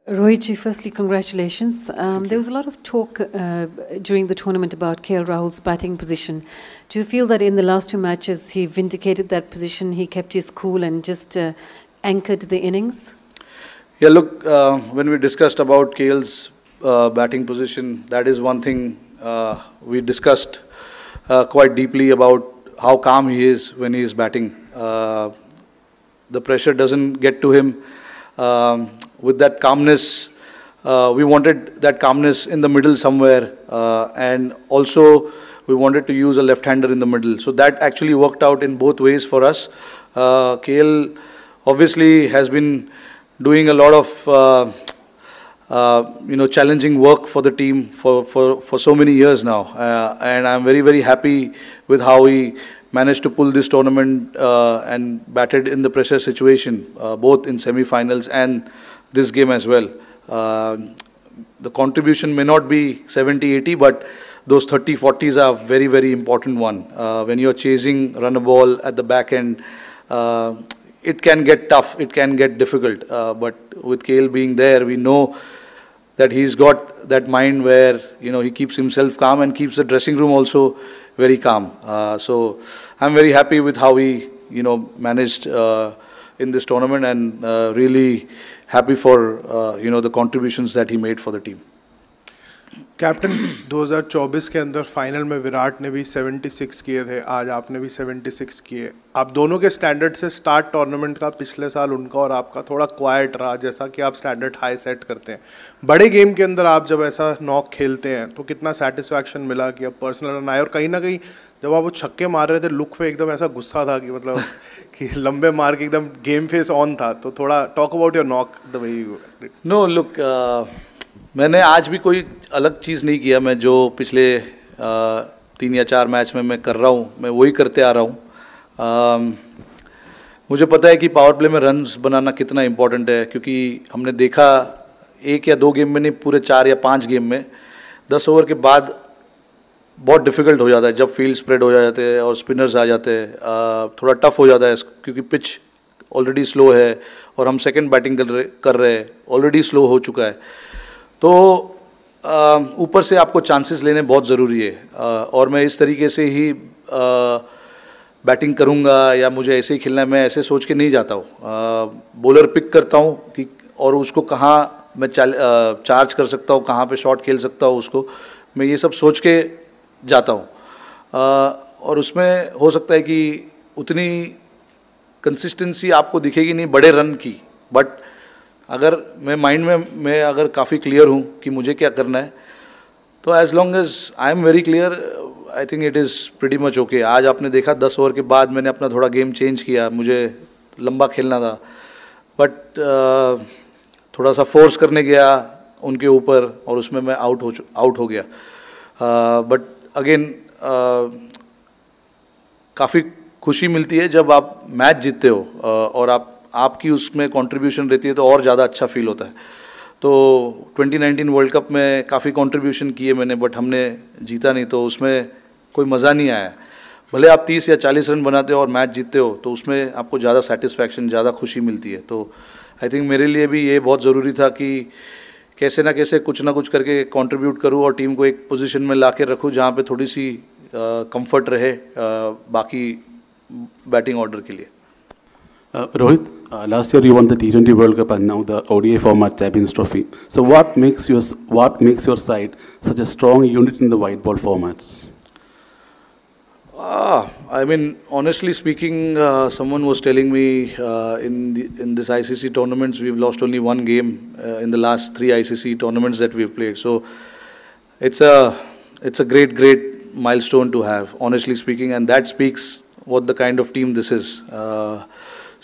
Rohit, firstly, congratulations. There was a lot of talk during the tournament about KL Rahul's batting position. Do you feel that in the last two matches he vindicated that position, he kept his cool and just anchored the innings? Yeah, look, when we discussed about KL's batting position, that is one thing we discussed quite deeply about how calm he is when he is batting. The pressure doesn't get to him. With that calmness, we wanted that calmness in the middle somewhere, and also we wanted to use a left-hander in the middle. So that actually worked out in both ways for us. KL obviously has been doing a lot of challenging work for the team for so many years now, and I'm very, very happy with how he managed to pull this tournament and batted in the pressure situation, both in semi-finals and this game as well. The contribution may not be 70-80, but those 30-40s are very, very important one. When you're chasing run a ball at the back end, it can get tough, it can get difficult. But with KL being there, we know that he's got that mind where he keeps himself calm and keeps the dressing room also very calm. So I'm very happy with how he managed in this tournament, and really happy for the contributions that he made for the team. Captain 2024 के अंदर final में विराट ने भी 76 किए थे, आज आपने भी 76 किए. आप दोनों के स्टैंडर्ड से स्टार्ट टूर्नामेंट का पिछले साल उनका और आपका थोड़ा क्वाइट रहा, जैसा कि आप स्टैंडर्ड हाई सेट करते हैं. बड़े गेम के अंदर आप जब ऐसा नॉक खेलते हैं तो कितना सेटिस्फैक्शन मिला कि अब पर्सनल रन आए, और कहीं ना कहीं जब आप वो छक्के मार रहे थे लुक पे एकदम ऐसा गुस्सा था कि मतलब कि लंबे मार के एकदम गेम फेस ऑन था. तो थोड़ा talk about your knock the way you. Know look, मैंने आज भी कोई अलग चीज़ नहीं किया. मैं जो पिछले 3 या 4 मैच में मैं कर रहा हूँ, मैं वही करते आ रहा हूँ. मुझे पता है कि पावर प्ले में रन्स बनाना कितना इम्पोर्टेंट है, क्योंकि हमने देखा 1 या 2 गेम में नहीं, पूरे 4 या 5 गेम में 10 ओवर के बाद बहुत डिफिकल्ट हो जाता है जब फील्ड स्प्रेड हो जाते हैं और स्पिनर्स आ जाते हैं. थोड़ा टफ हो जाता है क्योंकि पिच ऑलरेडी स्लो है और हम सेकंड बैटिंग कर रहे हैं, ऑलरेडी स्लो हो चुका है. तो ऊपर से आपको चांसेस लेने बहुत ज़रूरी है, और मैं इस तरीके से ही बैटिंग करूंगा या मुझे ऐसे ही खेलना है, मैं ऐसे सोच के नहीं जाता हूँ. बॉलर पिक करता हूँ कि और उसको कहाँ मैं चार्ज कर सकता हूँ, कहाँ पे शॉट खेल सकता हूँ, उसको मैं ये सब सोच के जाता हूँ. और उसमें हो सकता है कि उतनी कंसिस्टेंसी आपको दिखेगी नहीं बड़े रन की, बट अगर मैं माइंड में मैं अगर काफ़ी क्लियर हूँ कि मुझे क्या करना है, तो as long as I am very clear, I think it is pretty much okay. आज आपने देखा 10 ओवर के बाद मैंने अपना थोड़ा गेम चेंज किया, मुझे लंबा खेलना था, बट थोड़ा सा फोर्स करने गया उनके ऊपर और उसमें मैं आउट हो गया. बट अगेन काफ़ी खुशी मिलती है जब आप मैच जीतते हो और आपकी उसमें कंट्रीब्यूशन रहती है, तो और ज़्यादा अच्छा फील होता है. तो 2019 वर्ल्ड कप में काफ़ी कंट्रीब्यूशन किए मैंने, बट हमने जीता नहीं, तो उसमें कोई मज़ा नहीं आया. भले आप 30 या 40 रन बनाते हो और मैच जीतते हो, तो उसमें आपको ज़्यादा सेटिस्फैक्शन, ज़्यादा खुशी मिलती है. तो आई थिंक मेरे लिए भी ये बहुत ज़रूरी था कि कैसे ना कैसे कुछ ना कुछ करके कंट्रीब्यूट करूं और टीम को एक पोजीशन में ला के रखूँ जहाँ पे थोड़ी सी कंफर्ट रहे बाकी बैटिंग ऑर्डर के लिए. Rohit, last year you won the T20 World Cup and now the ODI format Champions Trophy. So what makes your side such a strong unit in the white ball formats? I mean, honestly speaking, someone was telling me in this ICC tournaments we've lost only 1 game in the last 3 ICC tournaments that we've played. So it's a great milestone to have, honestly speaking, and that speaks what the kind of team this is.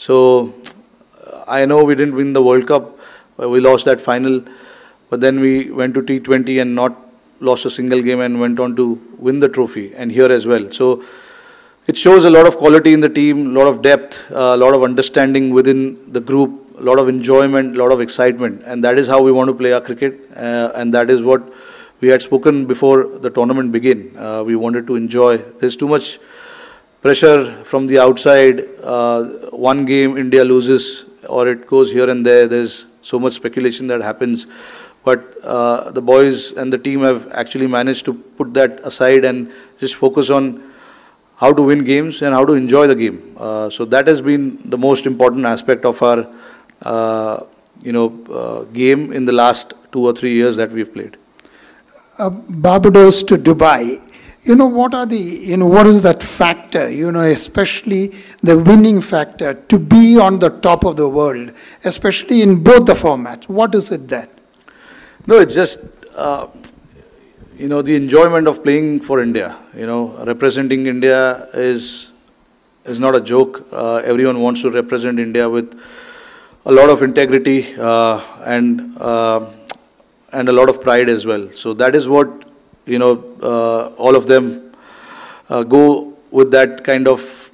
So I know we didn't win the World Cup, we lost that final, but then we went to T20 and not lost a single game and went on to win the trophy, and here as well. So it shows a lot of quality in the team, a lot of depth, a lot of understanding within the group, a lot of enjoyment, a lot of excitement, and that is how we want to play our cricket, and that is what we had spoken before the tournament began. We wanted to enjoy. There's too much pressure from the outside. One game India loses or it goes here and there. There's so much speculation that happens. But the boys and the team have actually managed to put that aside and just focus on how to win games and how to enjoy the game. So that has been the most important aspect of our game in the last 2 or 3 years that we've played. Barbados to Dubai, what is that factor, especially the winning factor to be on the top of the world, especially in both the formats? What is it that? No, it's just, the enjoyment of playing for India. Representing India is not a joke. Everyone wants to represent India with a lot of integrity and a lot of pride as well. So that is what, all of them go with that kind of,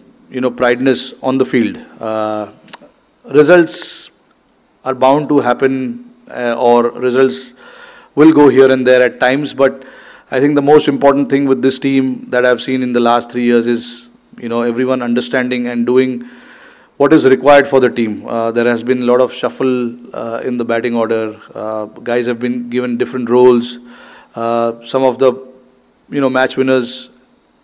prideness on the field. Results are bound to happen or results will go here and there at times, but I think the most important thing with this team that I've seen in the last 3 years is, everyone understanding and doing what is required for the team. There has been a lot of shuffle in the batting order. Guys have been given different roles. Some of the, match winners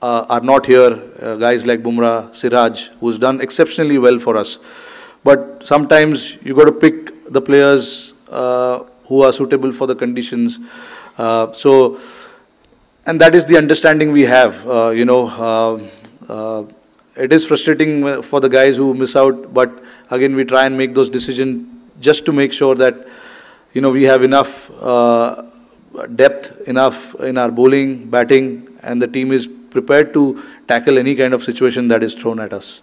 are not here. Guys like Bumrah, Siraj, who's done exceptionally well for us. But sometimes you got to pick the players who are suitable for the conditions. And that is the understanding we have. It is frustrating for the guys who miss out, but again, we try and make those decisions just to make sure that, we have enough depth, enough in our bowling, batting, and the team is prepared to tackle any kind of situation that is thrown at us.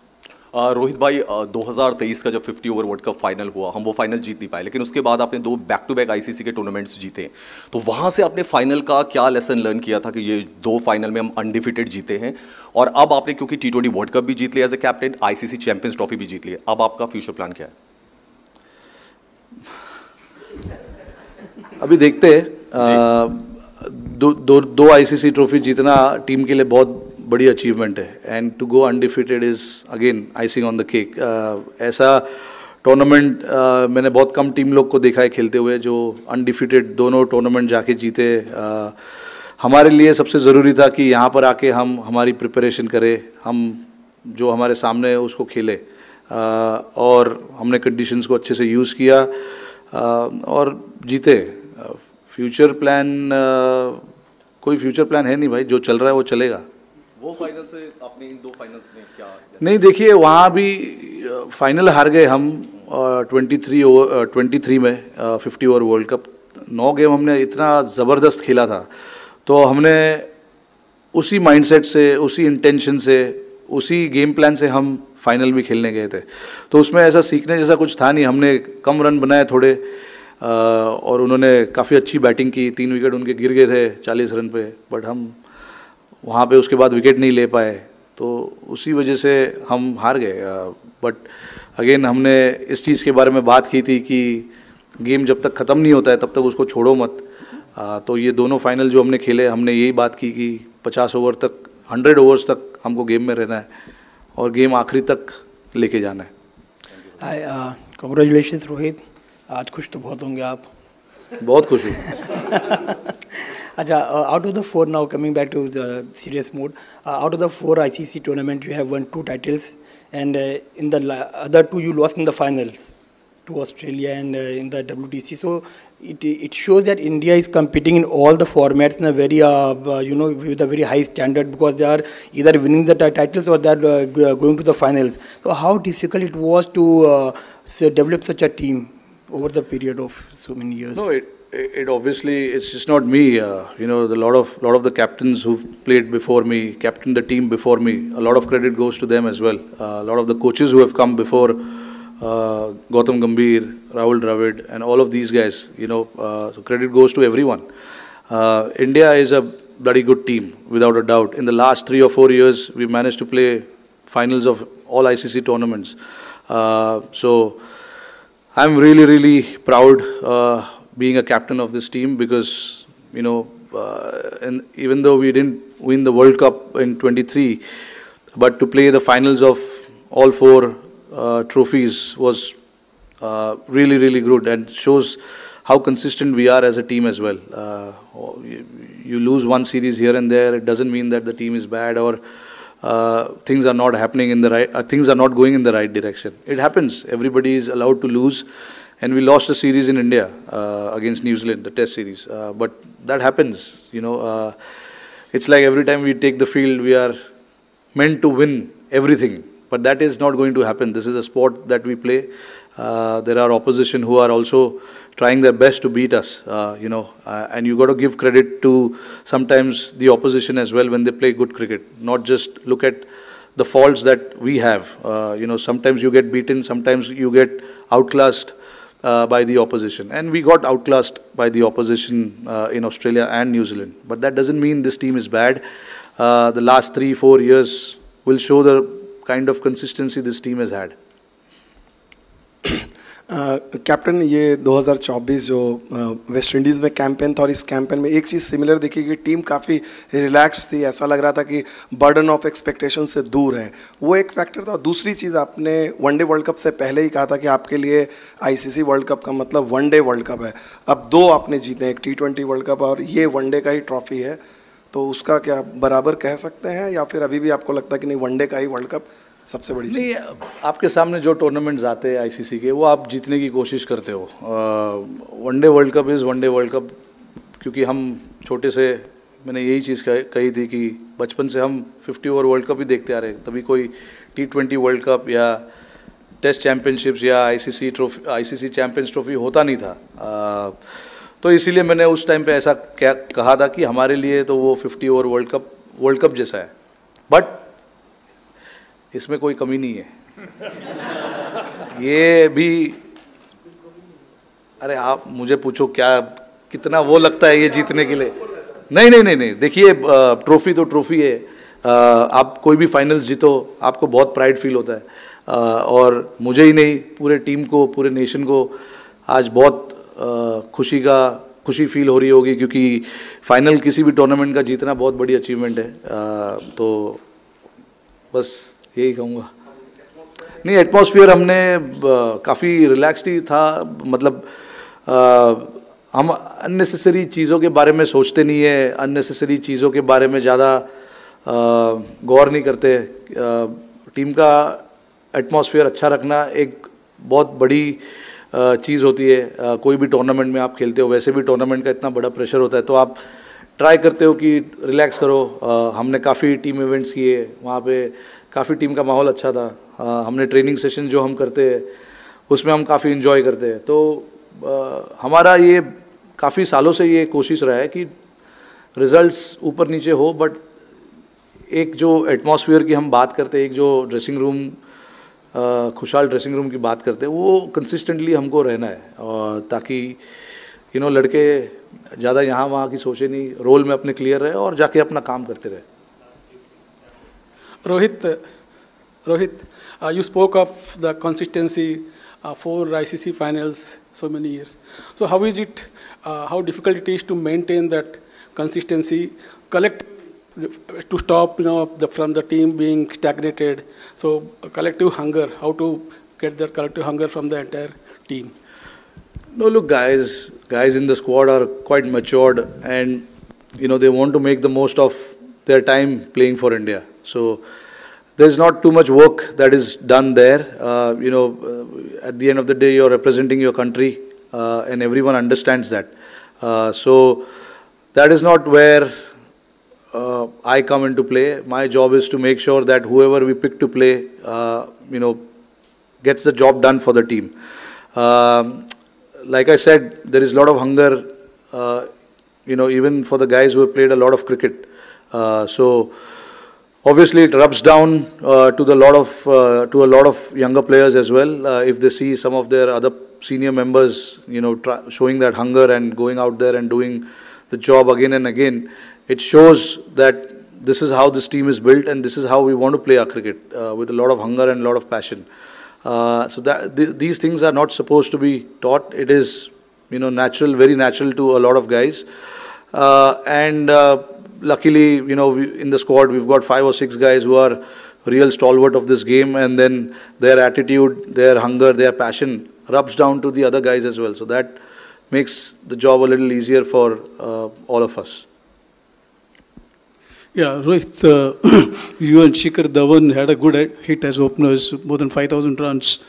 Rohit भाई 2023 का जब 50 over world cup final हुआ, हम वो final जीत नहीं पाए, लेकिन उसके बाद आपने 2 बैक टू बैक आईसीसी के टूर्नामेंट्स जीते, तो वहां से आपने फाइनल का क्या लेसन लर्न किया था कि ये 2 फाइनल में हम अनडिफिटेड जीते हैं, और अब आपने क्योंकि T20 वर्ल्ड कप भी जीत लिया as a captain, ICC champions trophy भी जीत लिया, अब आपका फ्यूचर प्लान क्या है? अभी देखते हैं, दो आईसीसी ट्रॉफी जीतना टीम के लिए बहुत बड़ी अचीवमेंट है, and to go undefeated is again icing on the cake. ऐसा टूर्नामेंट मैंने बहुत कम टीम लोग को देखा है खेलते हुए जो अनडिफिटेड दोनों टूर्नामेंट जाके जीते. हमारे लिए सबसे ज़रूरी था कि यहाँ पर आके हम हमारी प्रिपरेशन करें, हम जो हमारे सामने है उसको खेले, और हमने कंडीशंस को अच्छे से यूज़ किया और जीते. फ्यूचर प्लान कोई फ्यूचर प्लान है नहीं भाई, जो चल रहा है वो चलेगा. वो फाइनल से आपने इन 2 फाइनल्स में क्या? नहीं, देखिए वहाँ भी फाइनल हार गए हम 23 में 50 ओवर वर्ल्ड कप. 9 गेम हमने इतना ज़बरदस्त खेला था, तो हमने उसी माइंडसेट से, उसी इंटेंशन से, उसी गेम प्लान से हम फाइनल भी खेलने गए थे. तो उसमें ऐसा सीखने जैसा कुछ था नहीं. हमने कम रन बनाए थोड़े, और उन्होंने काफ़ी अच्छी बैटिंग की. 3 विकेट उनके गिर गए थे 40 रन पे, बट हम वहाँ पे उसके बाद विकेट नहीं ले पाए, तो उसी वजह से हम हार गए. बट अगेन हमने इस चीज़ के बारे में बात की थी कि गेम जब तक ख़त्म नहीं होता है तब तक उसको छोड़ो मत. तो ये दोनों फाइनल जो हमने खेले, हमने यही बात की कि 50 ओवर तक, 100 ओवर्स तक हमको गेम में रहना है और गेम आखिरी तक लेके जाना है. कांग्रेचुलेशंस रोहित, आज खुश तो बहुत होंगे आप. बहुत खुश हूँ. अच्छा, out of the 4 now, coming back to the serious mode, out of the 4 ICC tournament you have won 2 titles, and in the other 2 you lost in the finals to Australia and in the WTC. So it shows that India is competing in all the formats in a very with a very high standard, because they are either winning the titles or they are going to the finals. So how difficult it was to develop such a team over the period of so many years? No, it obviously, it's just not me. The lot of the captains who've played before me, captained the team before me, a lot of credit goes to them as well. A lot of the coaches who have come before, Gautam Gambhir, Rahul Dravid, and all of these guys, so credit goes to everyone. India is a bloody good team, without a doubt. In the last 3 or 4 years, we managed to play finals of all ICC tournaments. So I'm really, really proud being a captain of this team, because and even though we didn't win the World Cup in 23, but to play the finals of all 4 trophies was really, really good, and shows how consistent we are as a team as well. You lose one series here and there, it doesn't mean that the team is bad or things are not happening in the right, things are not going in the right direction. It happens. Everybody is allowed to lose, and we lost a series in India against New Zealand, the Test series. But that happens. It's like every time we take the field, we are meant to win everything. But that is not going to happen. This is a sport that we play. There are opposition who are also trying their best to beat us, and you got to give credit to sometimes the opposition as well when they play good cricket. Not just look at the faults that we have. Sometimes you get beaten, sometimes you get outclassed by the opposition. And we got outclassed by the opposition in Australia and New Zealand. But that doesn't mean this team is bad. The last 3-4 years will show the kind of consistency this team has had. Captain, ये 2024 जो West Indies में campaign था और इस campaign में एक चीज़ similar दिखी कि टीम काफ़ी रिलैक्स थी, ऐसा लग रहा था कि बर्डन ऑफ एक्सपेक्टेशन से दूर है, वो एक फैक्टर था। दूसरी चीज़, आपने वनडे वर्ल्ड कप से पहले ही कहा था कि आपके लिए आईसीसी वर्ल्ड कप का मतलब वनडे वर्ल्ड कप है। अब 2 आपने जीते हैं, एक T20 वर्ल्ड कप और ये वनडे का ही ट्रॉफी है, तो उसका क्या बराबर कह सकते हैं या फिर अभी भी आपको लगता है कि नहीं वनडे का ही वर्ल्ड कप सबसे बड़ी? नहीं, आपके सामने जो टूर्नामेंट्स आते हैं आईसीसी के, वो आप जीतने की कोशिश करते हो। One day world cup is one day world cup, क्योंकि हम छोटे से, मैंने यही चीज़ कही थी कि बचपन से हम 50 ओवर वर्ल्ड कप ही देखते आ रहे हैं। तभी कोई T20 वर्ल्ड कप या टेस्ट चैम्पियनशिप्स या आईसीसी चैम्पियंस ट्रॉफी होता नहीं था। तो इसीलिए मैंने उस टाइम पे ऐसा कहा था कि हमारे लिए तो वो 50 ओवर वर्ल्ड कप जैसा है। बट इसमें कोई कमी नहीं है। ये भी, अरे आप मुझे पूछो क्या कितना वो लगता है ये जीतने के लिए। नहीं, देखिए, ट्रॉफी तो ट्रॉफी है। आप कोई भी फाइनल्स जीतो, आपको बहुत प्राइड फील होता है। और मुझे ही नहीं, पूरे टीम को, पूरे नेशन को आज बहुत खुशी फील हो रही होगी, क्योंकि फाइनल किसी भी टूर्नामेंट का जीतना बहुत बड़ी अचीवमेंट है। तो बस यही कहूँगा। नहीं, एटमॉस्फेयर हमने काफ़ी रिलैक्स्ड ही था। मतलब हम अननेसेसरी चीज़ों के बारे में सोचते नहीं है, अननेसेसरी चीज़ों के बारे में ज़्यादा गौर नहीं करते। टीम का एटमॉस्फेयर अच्छा रखना एक बहुत बड़ी चीज़ होती है। कोई भी टूर्नामेंट में आप खेलते हो, वैसे भी टूर्नामेंट का इतना बड़ा प्रेशर होता है, तो आप ट्राई करते हो कि रिलैक्स करो। हमने काफ़ी टीम इवेंट्स किए, वहाँ पे काफ़ी टीम का माहौल अच्छा था। हमने ट्रेनिंग सेशन जो हम करते हैं उसमें हम काफ़ी इन्जॉय करते हैं। तो हमारा ये काफ़ी सालों से ये कोशिश रहा है कि रिजल्ट्स ऊपर नीचे हो, बट एक जो एटमॉस्फेयर की हम बात करते हैं, एक जो ड्रेसिंग रूम, खुशहाल ड्रेसिंग रूम की बात करते हैं, वो कंसिस्टेंटली हमको रहना है। और ताकि लड़के ज़्यादा यहाँ वहाँ की सोचे नहीं, रोल में अपने क्लियर रहे और जाके अपना काम करते रहे। Rohit, you spoke of the consistency for ICC finals so many years. So how is it, how difficult it is to maintain that consistency, to stop, from the team being stagnated? So collective hunger, how to get that collective hunger from the entire team? No, look, guys in the squad are quite matured, and they want to make the most of their time playing for India. So there's not too much work that is done there. At the end of the day, you're representing your country, and everyone understands that. So that is not where I come into play. My job is to make sure that whoever we pick to play, gets the job done for the team. Like I said, there is a lot of hunger, even for the guys who have played a lot of cricket. So obviously it rubs down to a lot of younger players as well. If they see some of their other senior members, showing that hunger and going out there and doing the job again and again, it shows that this is how this team is built, and this is how we want to play our cricket, with a lot of hunger and a lot of passion. So that these things are not supposed to be taught. It is, natural, very natural to a lot of guys. Luckily, in the squad, we've got 5 or 6 guys who are real stalwart of this game, and then their attitude, their hunger, their passion rubs down to the other guys as well. So that makes the job a little easier for all of us. Yeah, Rohit, you and Shikhar Dhawan had a good hit as openers, more than 5,000 runs,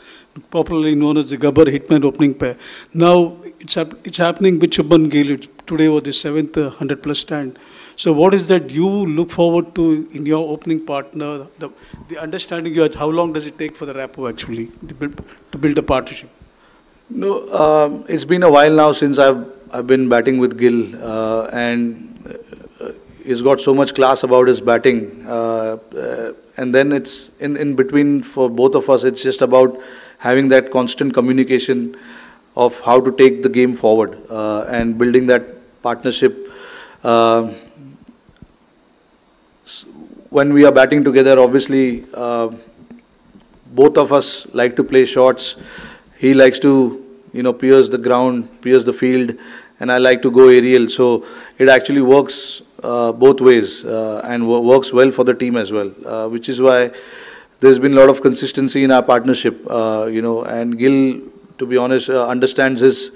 popularly known as the Gabbar Hitman opening pair. Now it's happening with Shubman Gill. Today was the 7th 100-plus stand. So what is that you look forward to in your opening partner? The understanding you have, how long does it take for the rapport actually to build a partnership? No, it's been a while now since I've been batting with Gill, and he's got so much class about his batting, and then it's in between for both of us. It's just about having that constant communication of how to take the game forward and building that partnership. When we are batting together, obviously both of us like to play shots. He likes to pierce the ground, pierce the field, and I like to go aerial. So it actually works both ways and works well for the team as well, which is why there's been a lot of consistency in our partnership. And Gill, to be honest, understands his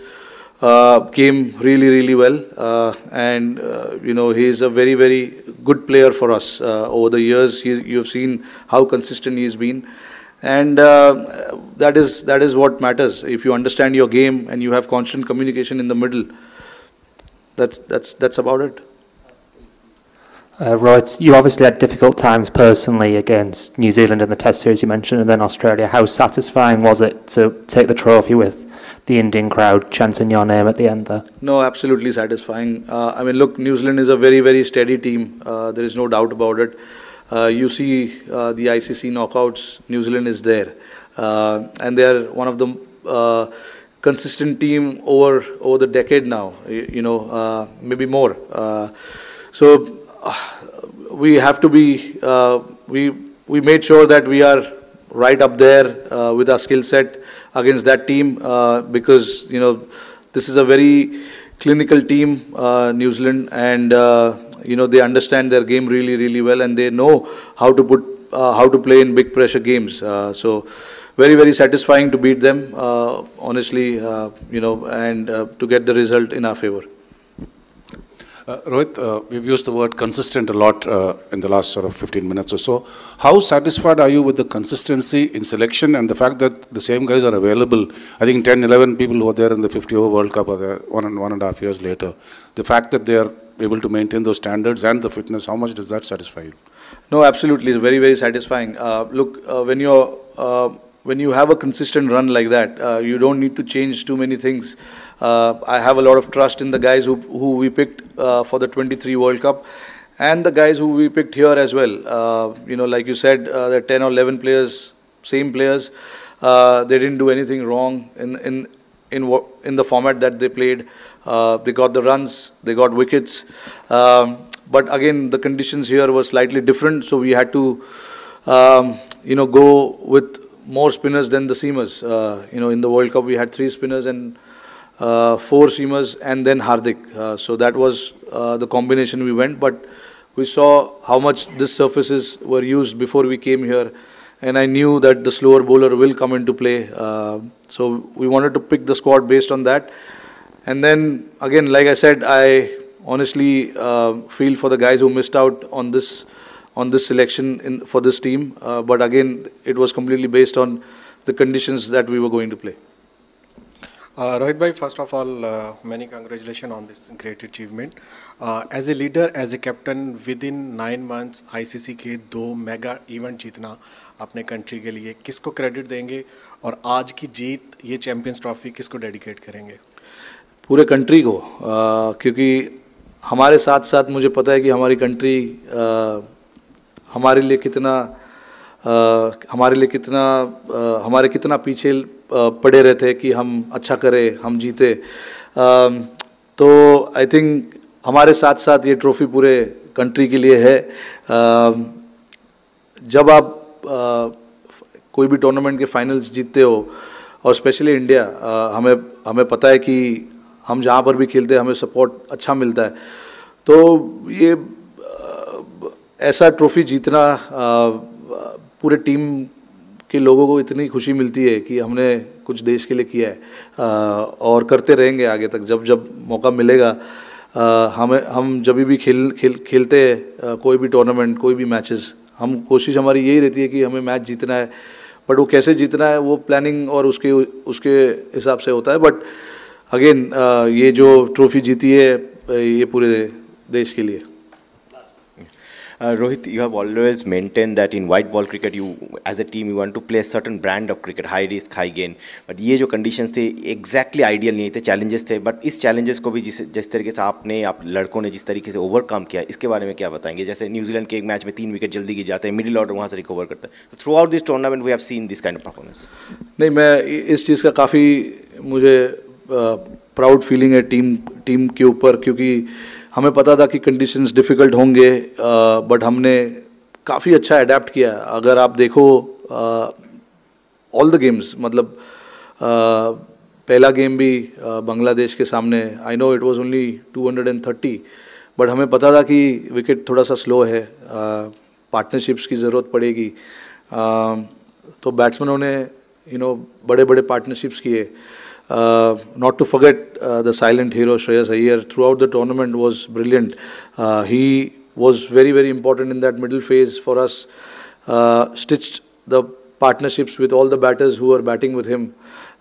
game really, really well, and he is a very, very good player for us. Over the years, you've seen how consistent he's been, and that is what matters. If you understand your game and you have constant communication in the middle, that's about it. Rohit, you obviously had difficult times personally against New Zealand in the Test series you mentioned, and then Australia. How satisfying was it to take the trophy with the Indian crowd chanting your name at the end there? No, absolutely satisfying. Look, New Zealand is a very, very steady team. There is no doubt about it. You see the ICC knockouts, New Zealand is there. And they are one of the consistent team over the decade now, maybe more. So we have to be, we made sure that we are right up there with our skill set against that team, because this is a very clinical team, New Zealand, and they understand their game really, really well, and they know how to play in big pressure games. So very, very satisfying to beat them, honestly, and to get the result in our favor. Rohit, we've used the word consistent a lot in the last sort of 15 minutes or so. How satisfied are you with the consistency in selection and the fact that the same guys are available? I think 10, 11 people who were there in the 50-over World Cup are there 1.5 years later. The fact that they are able to maintain those standards and the fitness, how much does that satisfy you? No, absolutely. It's very, very satisfying. Look, when you have a consistent run like that, you don't need to change too many things. I have a lot of trust in the guys who we picked for the 23 World Cup, and the guys who we picked here as well. Like you said, there are 10 or 11 players, same players. They didn't do anything wrong in the format that they played. They got the runs, they got wickets. But again, the conditions here were slightly different, so we had to, go with more spinners than the seamers. In the World Cup, we had 3 spinners and 4 seamers, and then Hardik. So that was the combination we went. But we saw how much these surfaces were used before we came here, and I knew that the slower bowler will come into play. So we wanted to pick the squad based on that. And then again, like I said, I honestly feel for the guys who missed out on this selection for this team. But again, it was completely based on the conditions that we were going to play. Rohit bhai, first of all, many congratulations on this great achievement. As a leader, as a captain, within 9 months, ICC के 2 mega event जीतना अपने country के लिए, किसको credit देंगे और आज की जीत, ये चैंपियंस ट्रॉफी किसको डेडिकेट करेंगे? पूरे कंट्री को, क्योंकि हमारे साथ साथ मुझे पता है कि हमारी कंट्री हमारे कितना पीछे पड़े रहते कि हम अच्छा करें, हम जीते. तो आई थिंक हमारे साथ साथ ये ट्रॉफी पूरे कंट्री के लिए है. जब आप कोई भी टूर्नामेंट के फाइनल्स जीतते हो, और स्पेशली इंडिया, हमें पता है कि हम जहाँ पर भी खेलते हैं हमें सपोर्ट अच्छा मिलता है. तो ये ऐसा ट्रॉफी जीतना पूरे टीम के लोगों को इतनी खुशी मिलती है कि हमने कुछ देश के लिए किया है और करते रहेंगे आगे तक। जब जब मौका मिलेगा हम जब भी खेलते हैं कोई भी टूर्नामेंट, कोई भी मैचेस, हम कोशिश हमारी यही रहती है कि हमें मैच जीतना है, बट वो कैसे जीतना है वो प्लानिंग और उसके हिसाब से होता है। बट अगेन ये जो ट्रॉफी जीती है ये पूरे देश के लिए। Rohit, you have always maintained that in white ball cricket, you as a team you want to play a certain brand of cricket, high risk, high gain. But ये जो conditions थे exactly ideal नहीं थे, challenges थे. But इस challenges को भी जिस तरीके से आप लड़कों ने जिस तरीके से overcome किया, इसके बारे में क्या बताएंगे? जैसे न्यूजीलैंड के एक मैच में 3 विकेट जल्दी गिर जाते हैं, मिडिल ऑर्डर वहाँ से रिकवर करता है. So throughout this tournament we have seen this kind of performance. नहीं, मैं इस चीज़ का काफ़ी मुझे प्राउड फीलिंग है टीम के ऊपर, क्योंकि हमें पता था कि कंडीशंस डिफ़िकल्ट होंगे, बट हमने काफ़ी अच्छा अडेप्ट किया। अगर आप देखो ऑल द गेम्स, मतलब पहला गेम भी बांग्लादेश के सामने, I know it was only 230, but हमें पता था कि विकेट थोड़ा सा स्लो है, पार्टनरशिप्स की ज़रूरत पड़ेगी, तो बैट्समैनों ने बड़े बड़े पार्टनरशिप्स किए। Not to forget the silent hero Shreyas Iyer throughout the tournament was brilliant. He was very important in that middle phase for us. Stitched the partnerships with all the batters who were batting with him.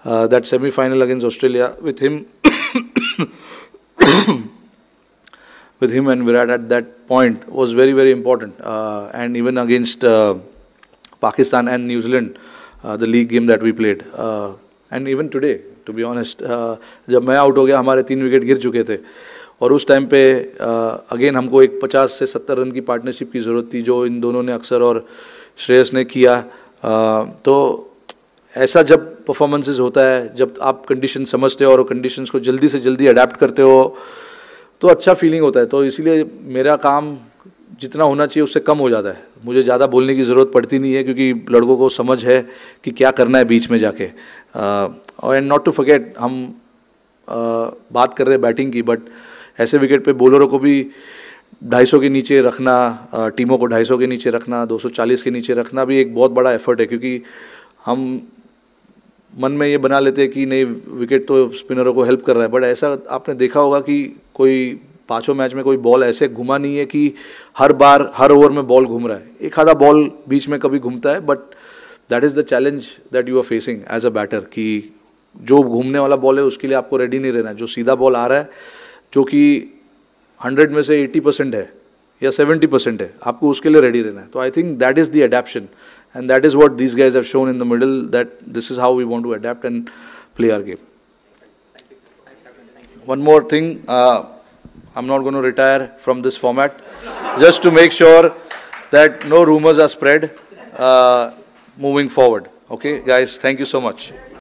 That semi-final against Australia with him, with him and Virat at that point was very important. And even against Pakistan and New Zealand, the league game that we played, and even today. To be honest, जब मैं out हो गया हमारे 3 wicket गिर चुके थे, और उस टाइम पे अगेन हमको एक 50 से 70 रन की पार्टनरशिप की ज़रूरत थी, जो इन दोनों ने अक्सर और श्रेयस ने किया। तो ऐसा जब परफॉर्मेंसेस होता है, जब आप कंडीशन समझते हो और कंडीशंस को जल्दी से जल्दी अडेप्ट करते हो, तो अच्छा फीलिंग होता है। तो इसीलिए मेरा काम जितना होना चाहिए उससे कम हो जाता है, मुझे ज़्यादा बोलने की ज़रूरत पड़ती नहीं है, क्योंकि लड़कों को समझ है कि क्या करना है बीच में जाके। और एंड नॉट टू फॉरगेट, हम बात कर रहे हैं बैटिंग की, बट ऐसे विकेट पे बॉलरों को भी 250 के नीचे रखना, टीमों को 250 के नीचे रखना, 240 के नीचे रखना भी एक बहुत बड़ा एफर्ट है, क्योंकि हम मन में ये बना लेते हैं कि नहीं विकेट तो स्पिनरों को हेल्प कर रहा है, बट ऐसा आपने देखा होगा कि कोई 5 मैच में कोई बॉल ऐसे घुमा नहीं है कि हर बार हर ओवर में बॉल घूम रहा है। एक आधा बॉल बीच में कभी घूमता है, but that is the challenge that you are facing as a batter, कि जो घूमने वाला बॉल है उसके लिए आपको रेडी नहीं रहना है। जो सीधा बॉल आ रहा है, जो कि 100 में से 80% है या 70% है, आपको उसके लिए रेडी रहना है। तो I think that is the adaption, and that is what these guys have shown in the middle, that this is how we want to adapt and play our game. One more thing, I'm not going to retire from this format, just to make sure that no rumors are spread moving forward. Okay, guys, thank you so much.